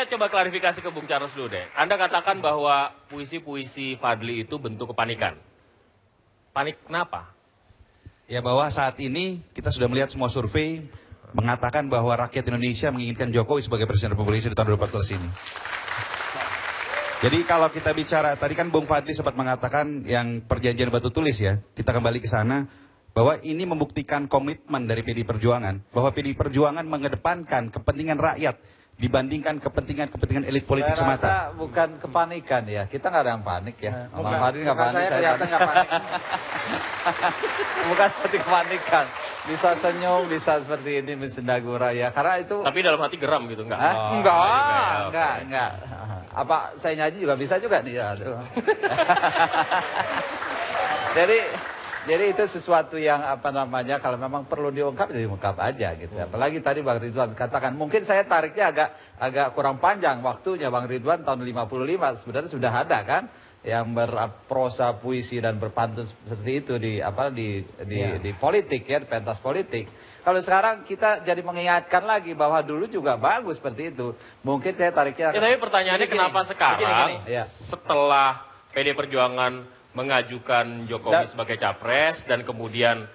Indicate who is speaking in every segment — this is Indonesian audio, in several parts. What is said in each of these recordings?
Speaker 1: Saya coba klarifikasi ke Bung Charles dulu deh. Anda katakan bahwa puisi-puisi Fadli itu bentuk kepanikan. Panik kenapa?
Speaker 2: Ya, bahwa saat ini kita sudah melihat semua survei mengatakan bahwa rakyat Indonesia menginginkan Jokowi sebagai Presiden Republik Indonesia di tahun 2014 ini. Jadi kalau kita bicara, tadi kan Bung Fadli sempat mengatakan yang perjanjian batu tulis ya, kita kembali ke sana, bahwa ini membuktikan komitmen dari PDI Perjuangan, bahwa PDI Perjuangan mengedepankan kepentingan rakyat dibandingkan kepentingan elit politik semata.
Speaker 3: Saya rasa bukan kepanikan ya, kita nggak ada yang panik ya.
Speaker 4: Bukan,
Speaker 3: Fadli nggak panik,
Speaker 4: saya kelihatan nggak panik.
Speaker 3: Bukan seperti kepanikan. Bisa senyum, bisa seperti ini mensendagura ya, karena itu.
Speaker 1: Tapi dalam hati geram gitu, enggak?
Speaker 3: Hah? Enggak. Apa saya nyanyi juga bisa juga nih ya. Jadi itu sesuatu yang apa namanya, kalau memang perlu diungkap, ya diungkap aja gitu. Apalagi tadi Bang Ridwan katakan, mungkin saya tariknya agak kurang panjang waktunya. Bang Ridwan tahun 55 sebenarnya sudah ada kan yang berprosa puisi dan berpantun seperti itu di politik ya, di pentas politik. Kalau sekarang kita jadi mengingatkan lagi bahwa dulu juga bagus seperti itu. Mungkin saya tariknya.
Speaker 1: Ya, tapi pertanyaannya kenapa sekarang
Speaker 3: Ya.
Speaker 1: setelah PD Perjuangan mengajukan Jokowi sebagai capres dan kemudian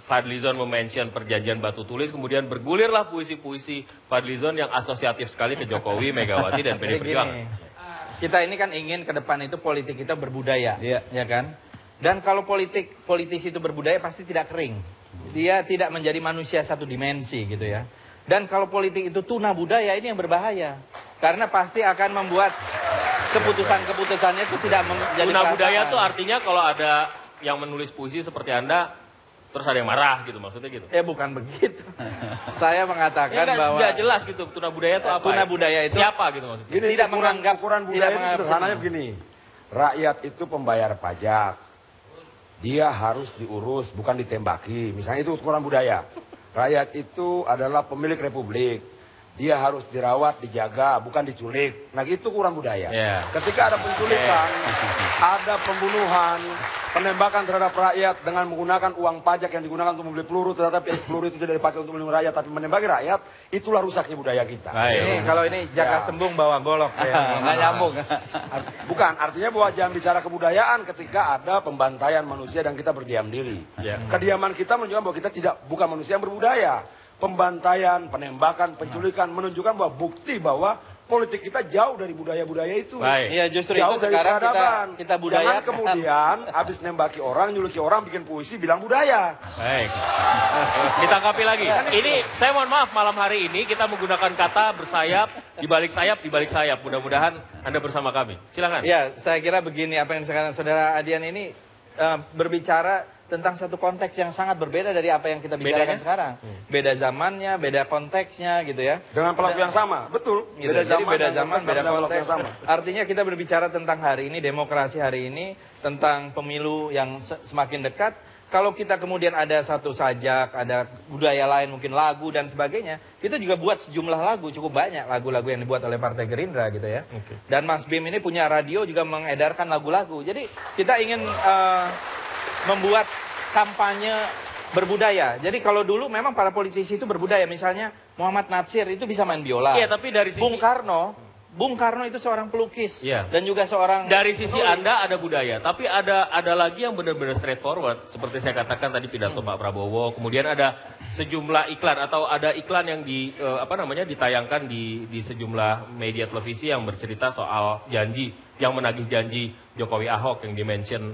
Speaker 1: Fadlizon memention perjanjian batu tulis, kemudian bergulirlah puisi-puisi Fadlizon yang asosiatif sekali ke Jokowi, Megawati dan PD Perjuangan.
Speaker 4: Kita ini kan ingin ke depan itu politik kita berbudaya, ya kan? Dan kalau politisi itu berbudaya pasti tidak kering. Dia tidak menjadi manusia satu dimensi gitu ya. Dan kalau politik itu tuna budaya, ini yang berbahaya. Karena pasti akan membuat keputusan-keputusannya itu tidak menjadi
Speaker 1: Tuna budaya itu artinya kalau ada yang menulis puisi seperti Anda, terus ada yang marah gitu, maksudnya gitu?
Speaker 4: Ya bukan begitu. Saya mengatakan
Speaker 1: Ya,
Speaker 4: bahwa
Speaker 1: nggak jelas gitu, tuna budaya itu apa?
Speaker 4: tuna budaya itu
Speaker 1: siapa gitu maksudnya?
Speaker 5: Gini,
Speaker 4: tidak menganggap
Speaker 5: ukuran budaya itu sederhananya begini. Rakyat itu pembayar pajak. Dia harus diurus, bukan ditembaki. Misalnya itu ukuran budaya. Rakyat itu adalah pemilik republik. Dia harus dirawat, dijaga, bukan diculik. Nah itu ukuran budaya.
Speaker 1: Yeah.
Speaker 5: Ketika ada penculikan, ada pembunuhan, penembakan terhadap rakyat dengan menggunakan uang pajak yang digunakan untuk membeli peluru, tetapi peluru itu tidak dipakai untuk melindungi rakyat, tapi menembaki rakyat, itulah rusaknya budaya kita.
Speaker 4: ini kalau ini jaka sembung bawa golok ya.
Speaker 3: Nggak nyambung.
Speaker 5: Bukan, artinya bahwa jangan bicara kebudayaan ketika ada pembantaian manusia dan kita berdiam diri. Kediaman kita menunjukkan bahwa kita bukan manusia yang berbudaya. Pembantaian, penembakan, penculikan menunjukkan bahwa bukti bahwa politik kita jauh dari budaya-budaya itu.
Speaker 4: Iya, justru
Speaker 5: jauh
Speaker 4: itu
Speaker 5: dari
Speaker 4: sekarang
Speaker 5: peradaban.
Speaker 4: kita budayakan.
Speaker 5: Jangan kemudian habis nembaki orang, nyuluki orang, bikin puisi, bilang budaya.
Speaker 1: Baik. Kita tanggapi lagi. Ini saya mohon maaf, malam hari ini kita menggunakan kata bersayap, di balik sayap. Mudah-mudahan Anda bersama kami. Silakan.
Speaker 4: Ya, saya kira begini, apa yang sekarang Saudara Adian ini berbicara tentang satu konteks yang sangat berbeda dari apa yang kita bicarakan sekarang. Beda zamannya, beda konteksnya gitu ya.
Speaker 5: Dengan pelaku yang sama, betul.
Speaker 4: Gitu.
Speaker 5: Beda
Speaker 4: Jadi
Speaker 5: zaman,
Speaker 4: beda zaman, beda
Speaker 5: pelaku
Speaker 4: konteks.
Speaker 5: yang sama.
Speaker 4: Artinya kita berbicara tentang hari ini, demokrasi hari ini, tentang pemilu yang semakin dekat. Kalau kita kemudian ada satu sajak, ada budaya lain, mungkin lagu dan sebagainya, kita juga buat sejumlah lagu, cukup banyak lagu-lagu yang dibuat oleh Partai Gerindra gitu ya. Dan Mas Bim ini punya radio juga mengedarkan lagu-lagu. Jadi kita ingin membuat kampanye berbudaya. Jadi kalau dulu memang para politisi itu berbudaya. Misalnya Muhammad Natsir itu bisa main biola.
Speaker 1: Iya, tapi dari sisi
Speaker 4: Bung Karno itu seorang pelukis.
Speaker 1: Iya.
Speaker 4: Dan juga seorang
Speaker 1: dari sisi Anda ada budaya, tapi ada lagi yang benar-benar straightforward seperti saya katakan tadi pidato Pak Prabowo. Kemudian ada sejumlah iklan atau ada iklan yang ditayangkan di sejumlah media televisi yang bercerita soal janji yang menagih janji Jokowi Ahok yang dimention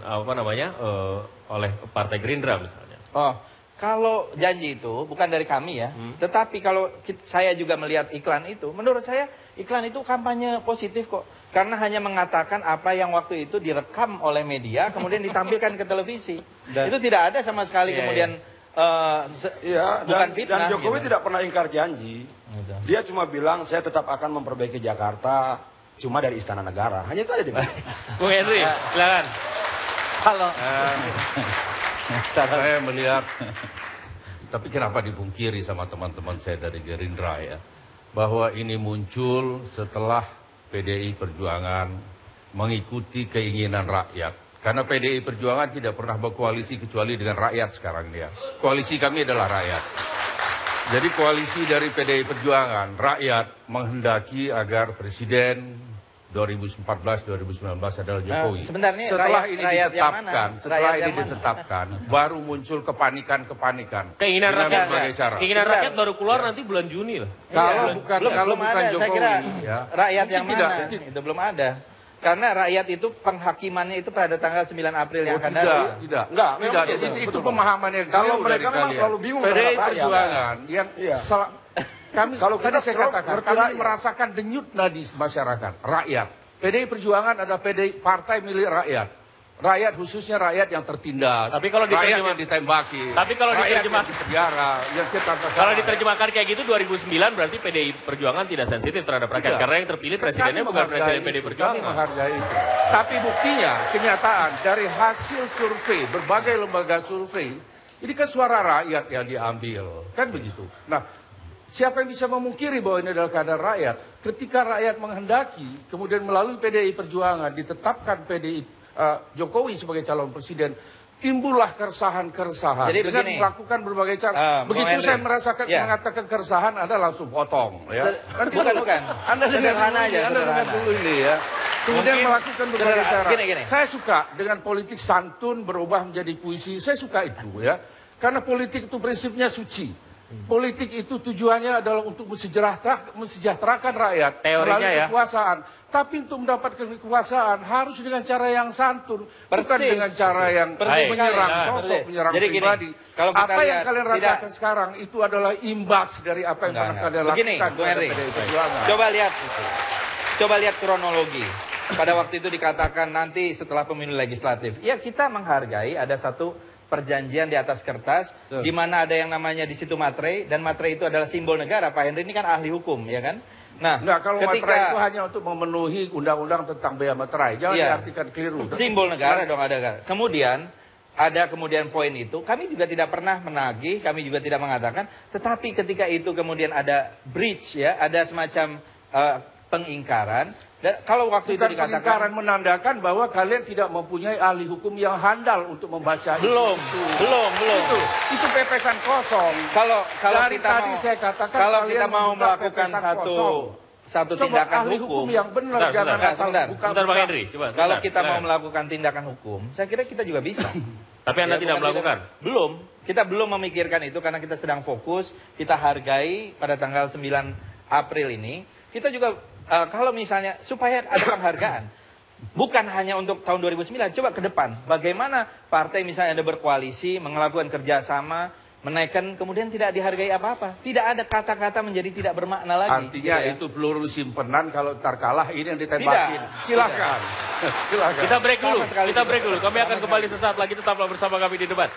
Speaker 1: oleh Partai Gerindra misalnya.
Speaker 4: Oh, kalau janji itu bukan dari kami ya, tetapi kalau saya juga melihat iklan itu, menurut saya iklan itu kampanye positif kok. Karena hanya mengatakan apa yang waktu itu direkam oleh media, kemudian ditampilkan ke televisi. Itu tidak ada sama sekali kemudian bukan fitnah.
Speaker 5: Dan Jokowi
Speaker 4: gitu.
Speaker 5: tidak pernah ingkar janji. Dia cuma bilang saya tetap akan memperbaiki Jakarta cuma dari Istana Negara. Hanya itu aja dia bilang.
Speaker 1: Bung Henry, silakan.
Speaker 3: Kalau
Speaker 6: saya melihat, tapi kenapa dipungkiri sama teman-teman saya dari Gerindra ya, bahwa ini muncul setelah PDI Perjuangan mengikuti keinginan rakyat. Karena PDI Perjuangan tidak pernah berkoalisi kecuali dengan rakyat sekarang dia. Koalisi kami adalah rakyat. Jadi koalisi dari PDI Perjuangan, rakyat menghendaki agar Presiden 2014-2019 adalah Jokowi.
Speaker 4: sebentar nih,
Speaker 6: setelah
Speaker 4: rakyat-
Speaker 6: ini
Speaker 4: rakyat yang
Speaker 6: ditetapkan,
Speaker 4: mana?
Speaker 6: setelah
Speaker 4: Rakyat
Speaker 6: ini
Speaker 4: yang mana?
Speaker 6: ditetapkan, baru muncul kepanikan-kepanikan.
Speaker 1: Keinginan
Speaker 6: dengan
Speaker 1: rakyat,
Speaker 6: berbagai cara.
Speaker 1: keinginan
Speaker 4: Sebentar.
Speaker 1: rakyat baru keluar nanti bulan Juni lah.
Speaker 6: Kalau bukan
Speaker 4: belum ada, saya
Speaker 6: Jokowi,
Speaker 4: kira
Speaker 6: ya,
Speaker 4: rakyat
Speaker 6: mungkin
Speaker 4: yang
Speaker 6: tidak,
Speaker 4: mana?
Speaker 6: mungkin.
Speaker 4: Itu belum ada. Karena rakyat itu penghakimannya itu pada tanggal 9 April yang
Speaker 6: Oh,
Speaker 4: akan
Speaker 6: tidak,
Speaker 4: datang.
Speaker 6: tidak,
Speaker 5: Enggak,
Speaker 6: tidak.
Speaker 5: memang
Speaker 6: Itu,
Speaker 5: betul,
Speaker 6: itu
Speaker 5: betul.
Speaker 6: pemahaman yang
Speaker 5: Kalau
Speaker 6: keliru
Speaker 5: mereka
Speaker 6: dari
Speaker 5: memang
Speaker 6: kalian.
Speaker 5: selalu bingung
Speaker 6: PDI
Speaker 5: terhadap rakyat.
Speaker 6: Perjuangan yang
Speaker 5: Iya.
Speaker 6: kami
Speaker 5: Kalau
Speaker 6: tadi
Speaker 5: kita
Speaker 6: saya
Speaker 5: selalu
Speaker 6: katakan
Speaker 5: ngerti
Speaker 6: kami
Speaker 5: rakyat.
Speaker 6: merasakan denyut nadi masyarakat, rakyat. PDI Perjuangan adalah partai milik rakyat. Rakyat khususnya rakyat yang tertindas.
Speaker 1: Tapi kalau
Speaker 6: rakyat
Speaker 1: diterjemah-
Speaker 6: yang ditembaki.
Speaker 1: Tapi kalau
Speaker 6: rakyat
Speaker 1: diterjemah-
Speaker 6: yang di penjara, yang kita
Speaker 1: Kalau diterjemahkan kayak gitu 2009 berarti PDI Perjuangan tidak sensitif terhadap rakyat
Speaker 6: Tidak.
Speaker 1: karena yang terpilih presidennya
Speaker 6: Kami
Speaker 1: bukan
Speaker 6: menghargai
Speaker 1: presiden PDI
Speaker 6: itu,
Speaker 1: Perjuangan.
Speaker 6: Kami menghargai itu. Tapi buktinya, kenyataan dari hasil survei, berbagai lembaga survei, ini kan suara rakyat yang diambil. Kan begitu. Nah, siapa yang bisa memungkiri bahwa ini adalah keadaan rakyat? Ketika rakyat menghendaki, kemudian melalui PDI Perjuangan, ditetapkan Jokowi sebagai calon presiden, timbullah keresahan-keresahan.
Speaker 4: Jadi
Speaker 6: Dengan
Speaker 4: begini.
Speaker 6: melakukan berbagai cara.
Speaker 4: Bung
Speaker 6: Begitu
Speaker 4: Henry.
Speaker 6: saya merasakan
Speaker 4: Ya.
Speaker 6: mengatakan keresahan, Anda langsung potong. Ya. Nanti
Speaker 4: bukan,
Speaker 6: dulu.
Speaker 4: bukan.
Speaker 6: Anda dengar
Speaker 4: Sederhana
Speaker 6: dulu ini,
Speaker 4: aja,
Speaker 6: Anda dengar
Speaker 4: sederhana.
Speaker 6: dulu ini ya. Kemudian
Speaker 4: Mungkin
Speaker 6: melakukan berbagai
Speaker 4: sederhana.
Speaker 6: cara.
Speaker 4: Gini.
Speaker 6: Saya suka dengan politik santun berubah menjadi puisi. Saya suka itu ya. Karena politik itu prinsipnya suci. Politik itu tujuannya adalah untuk mensejahterakan rakyat
Speaker 1: Teorinya
Speaker 6: melalui
Speaker 1: ya.
Speaker 6: kekuasaan. Tapi untuk mendapatkan kekuasaan harus dengan cara yang santun, bukan
Speaker 4: Persis.
Speaker 6: dengan cara yang
Speaker 4: Persis.
Speaker 6: menyerang
Speaker 1: Nah,
Speaker 6: sosok,
Speaker 4: persis.
Speaker 6: menyerang
Speaker 4: Jadi gini,
Speaker 6: pribadi.
Speaker 4: kalau kita
Speaker 6: Apa yang
Speaker 4: lihat,
Speaker 6: kalian
Speaker 4: tidak-
Speaker 6: rasakan sekarang itu adalah imbas dari apa yang pernah kalian
Speaker 4: Begini,
Speaker 6: lakukan
Speaker 4: Bung
Speaker 6: kepada
Speaker 4: Henry.
Speaker 6: PDI Perjuangan.
Speaker 4: Coba lihat kronologi. Pada waktu itu dikatakan nanti setelah pemilu legislatif. Ya kita menghargai ada satu perjanjian di atas kertas, di mana ada yang namanya di situ materai, dan materai itu adalah simbol negara. Pak Henry ini kan ahli hukum, ya kan? Nah,
Speaker 6: Enggak, kalau materai itu hanya untuk memenuhi undang-undang tentang bea materai. Jangan
Speaker 4: Iya.
Speaker 6: diartikan keliru.
Speaker 4: simbol negara dong ada. Kemudian poin itu, kami juga tidak pernah menagih, kami juga tidak mengatakan, tetapi ketika itu kemudian ada breach ya, ada semacam pengingkaran. Dan kalau waktu
Speaker 6: Bukan
Speaker 4: itu dikatakan
Speaker 6: pengingkaran menandakan bahwa kalian tidak mempunyai ahli hukum yang handal untuk membaca
Speaker 4: belum,
Speaker 6: itu.
Speaker 4: belum.
Speaker 6: Itu pepesan kosong.
Speaker 4: Kalau
Speaker 6: Dari
Speaker 4: kita
Speaker 6: tadi
Speaker 4: mau,
Speaker 6: saya katakan
Speaker 4: kalau
Speaker 6: kalian
Speaker 4: kita mau
Speaker 6: membuka
Speaker 4: melakukan
Speaker 6: pepesan kosong.
Speaker 4: satu
Speaker 6: Coba
Speaker 4: tindakan
Speaker 6: ahli hukum yang benar,
Speaker 1: Bentar,
Speaker 6: jangan
Speaker 1: bentar.
Speaker 6: asal
Speaker 4: Sebentar.
Speaker 6: buka.
Speaker 1: Sebentar Bang Henry, coba.
Speaker 4: kalau
Speaker 1: sebentar,
Speaker 4: kita mau
Speaker 1: silakan.
Speaker 4: melakukan tindakan hukum, saya kira kita juga bisa.
Speaker 1: Tapi Anda
Speaker 4: Ya,
Speaker 1: tidak
Speaker 4: bukan
Speaker 1: melakukan.
Speaker 4: Belum. Kita belum memikirkan itu karena kita sedang fokus. Kita hargai pada tanggal 9 April ini. Kita juga kalau misalnya supaya ada penghargaan. Bukan hanya untuk tahun 2009, coba ke depan. Bagaimana partai misalnya ada berkoalisi, melakukan kerjasama, menaikkan, kemudian tidak dihargai apa-apa. Tidak ada kata-kata menjadi tidak bermakna lagi.
Speaker 6: Artinya
Speaker 4: gitu ya.
Speaker 6: itu peluru simpenan kalau ntar kalah ini yang ditembakin.
Speaker 4: Tidak.
Speaker 6: Silakan. Silakan.
Speaker 1: Kita break dulu.
Speaker 4: Sama sekali
Speaker 1: Kita
Speaker 4: tidak.
Speaker 1: break dulu. Kami akan kembali sesaat lagi, tetaplah bersama kami di debat.